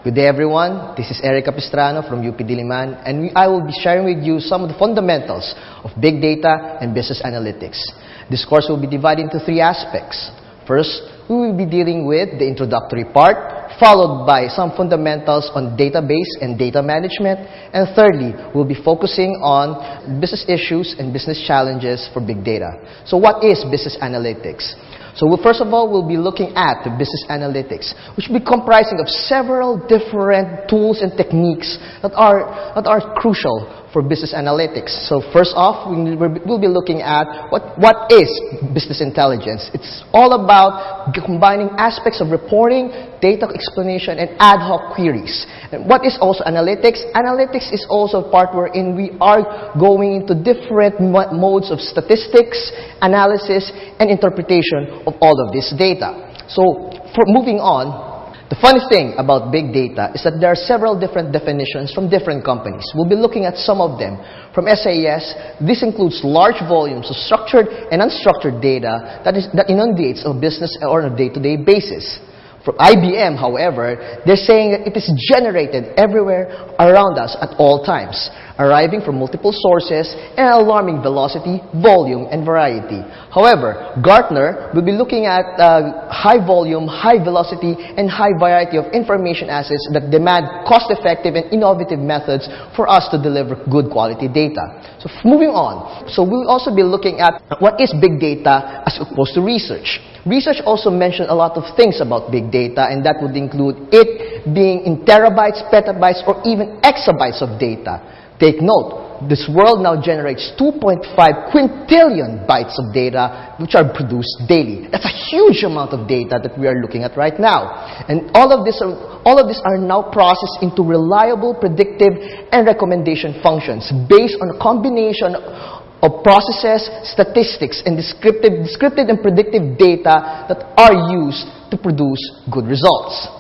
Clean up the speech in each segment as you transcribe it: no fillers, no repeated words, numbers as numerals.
Good day, everyone. This is Erik Capistrano from UP Diliman, and I will be sharing with you some of the fundamentals of big data and business analytics. This course will be divided into three aspects. First, we will be dealing with the introductory part, followed by some fundamentals on database and data management, and thirdly, we'll be focusing on business issues and business challenges for big data. So what is business analytics? So first of all, we'll be looking at the business analytics, which will be comprising of several different tools and techniques that are crucial for business analytics. So first off, we'll be looking at what is business intelligence. It's all about combining aspects of reporting, data explanation, and ad hoc queries. And what is also analytics? Analytics is also a part wherein we are going into different modes of statistics, analysis, and interpretation of all of this data. So for moving on, the funny thing about big data is that there are several different definitions from different companies. We'll be looking at some of them. From SAS, this includes large volumes of structured and unstructured data that inundates a business on a day-to-day basis. For IBM, however, they're saying that it is generated everywhere around us at all times, arriving from multiple sources and alarming velocity, volume, and variety. However, Gartner will be looking at high volume, high velocity, and high variety of information assets that demand cost-effective and innovative methods for us to deliver good quality data. So moving on, so we'll also be looking at what is big data as opposed to research. Research also mentioned a lot of things about big data, and that would include it being in terabytes, petabytes, or even exabytes of data. Take note, this world now generates 2.5 quintillion bytes of data which are produced daily. That's a huge amount of data that we are looking at right now. And all of these are now processed into reliable, predictive, and recommendation functions based on a combination of processes, statistics, and descriptive and predictive data that are used to produce good results.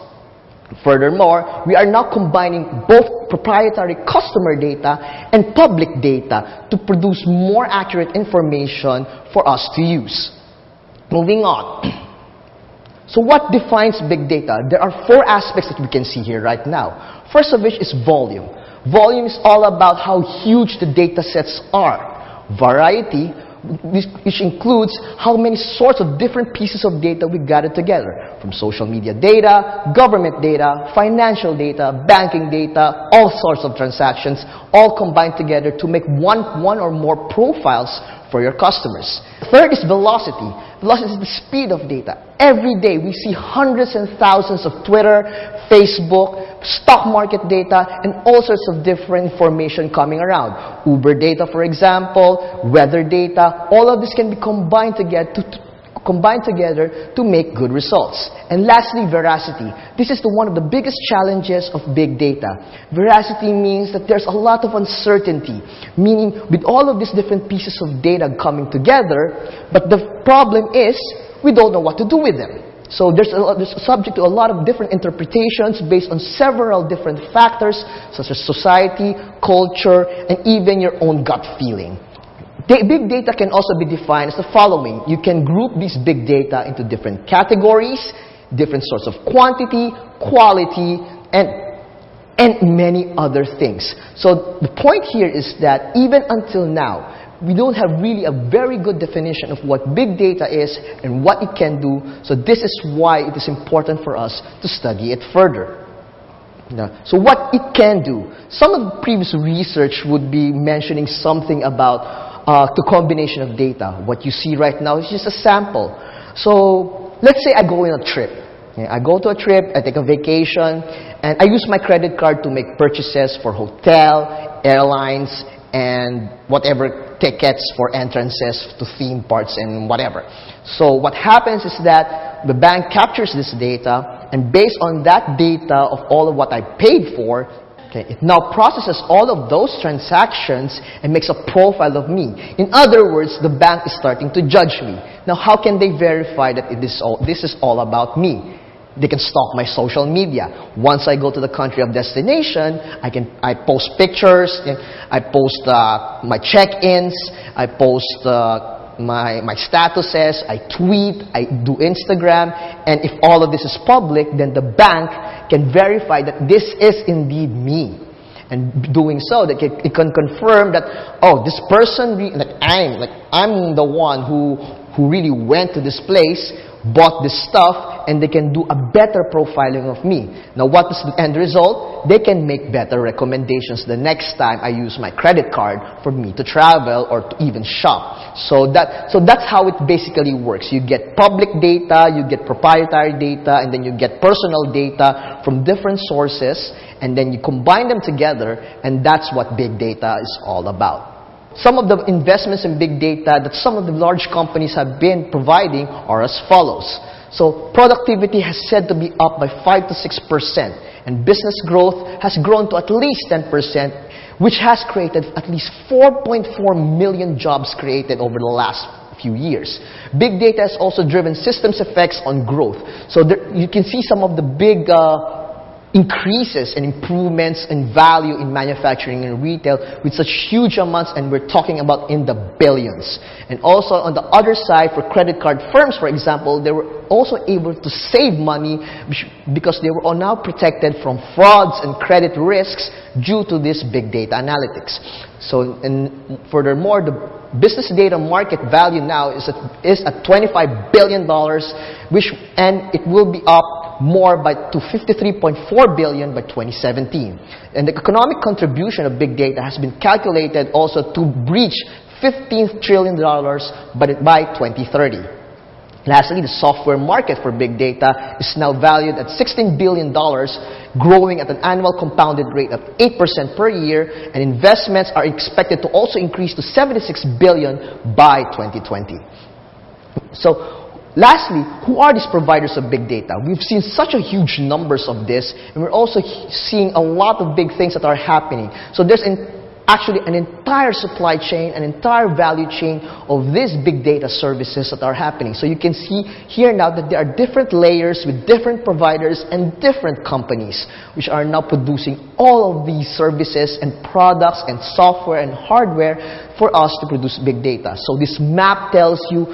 Furthermore, we are now combining both proprietary customer data and public data to produce more accurate information for us to use. Moving on. So what defines big data? There are four aspects that we can see here right now. First of which is volume. Volume is all about how huge the data sets are. Variety, which includes how many sorts of different pieces of data we gathered together, from social media data, government data, financial data, banking data, all sorts of transactions, all combined together to make one or more profiles for your customers. Third is velocity. Velocity is the speed of data. Every day we see hundreds and thousands of Twitter, Facebook, stock market data, and all sorts of different information coming around. Uber data, for example, weather data, all of this can be combined together to make good results. And lastly, veracity. This is one of the biggest challenges of big data. Veracity means that there's a lot of uncertainty, meaning with all of these different pieces of data coming together, but the problem is we don't know what to do with them. So there's subject to a lot of different interpretations based on several different factors such as society, culture, and even your own gut feeling. Big data can also be defined as the following. You can group these big data into different categories, different sorts of quantity, quality, and many other things. So the point here is that even until now, we don't have really a very good definition of what big data is and what it can do. So this is why it is important for us to study it further. So what it can do. Some of the previous research would be mentioning something about the combination of data. What you see right now is just a sample. So let's say I go on a trip. I go to a trip, I take a vacation, and I use my credit card to make purchases for hotel, airlines, and whatever tickets for entrances to theme parks and whatever. So what happens is that the bank captures this data, and based on that data of all of what I paid for, it now processes all of those transactions and makes a profile of me. In other words, the bank is starting to judge me. Now, how can they verify that this is all about me? They can stalk my social media. Once I go to the country of destination, I post pictures, I post my check-ins, I post my statuses, I tweet, I do Instagram, and if all of this is public, then the bank can verify that this is indeed me. And doing so, that it can confirm that, oh, this person, I'm the one who really went to this place, bought this stuff, and they can do a better profiling of me. Now, what is the end result? They can make better recommendations the next time I use my credit card for me to travel or to even shop. So that's how it basically works. You get public data, you get proprietary data, and then you get personal data from different sources, and then you combine them together, and that's what big data is all about. Some of the investments in big data that some of the large companies have been providing are as follows. So productivity has said to be up by 5 to 6%, and business growth has grown to at least 10%, which has created at least 4.4 million jobs created over the last few years. Big data has also driven systems effects on growth. So you can see some of the big increases and improvements in value in manufacturing and retail with such huge amounts, and we're talking about in the billions. And also on the other side, for credit card firms, for example, they were also able to save money because they were all now protected from frauds and credit risks due to this big data analytics. So, and furthermore, the business data market value now is at $25 billion, and it will be up more to $53.4 billion by 2017. And the economic contribution of big data has been calculated also to breach $15 trillion by 2030. Lastly, the software market for big data is now valued at $16 billion, growing at an annual compounded rate of 8% per year, and investments are expected to also increase to $76 billion by 2020. So, lastly, who are these providers of big data? We've seen such a huge numbers of this, and we're also seeing a lot of big things that are happening. So there's actually an entire supply chain, an entire value chain of these big data services that are happening. So you can see here now that there are different layers with different providers and different companies which are now producing all of these services and products and software and hardware for us to produce big data. So this map tells you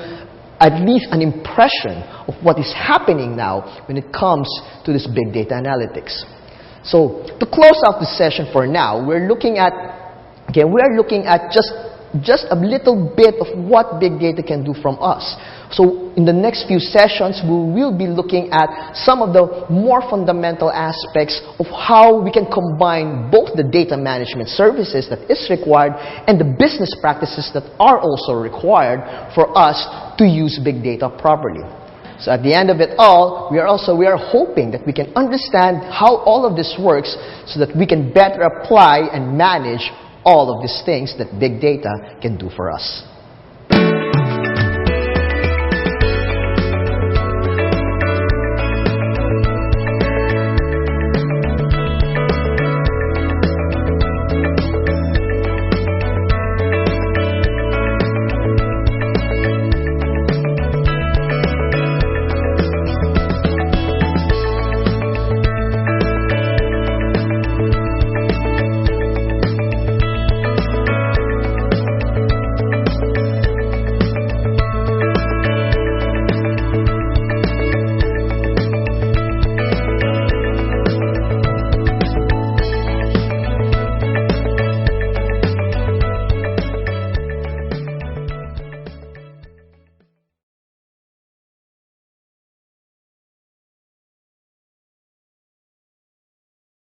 at least an impression of what is happening now when it comes to this big data analytics. So to close out the session for now, we're looking at just a little bit of what big data can do from us. So in the next few sessions, we will be looking at some of the more fundamental aspects of how we can combine both the data management services that is required and the business practices that are also required for us to use big data properly. So at the end of it all, we are hoping that we can understand how all of this works so that we can better apply and manage all of these things that big data can do for us.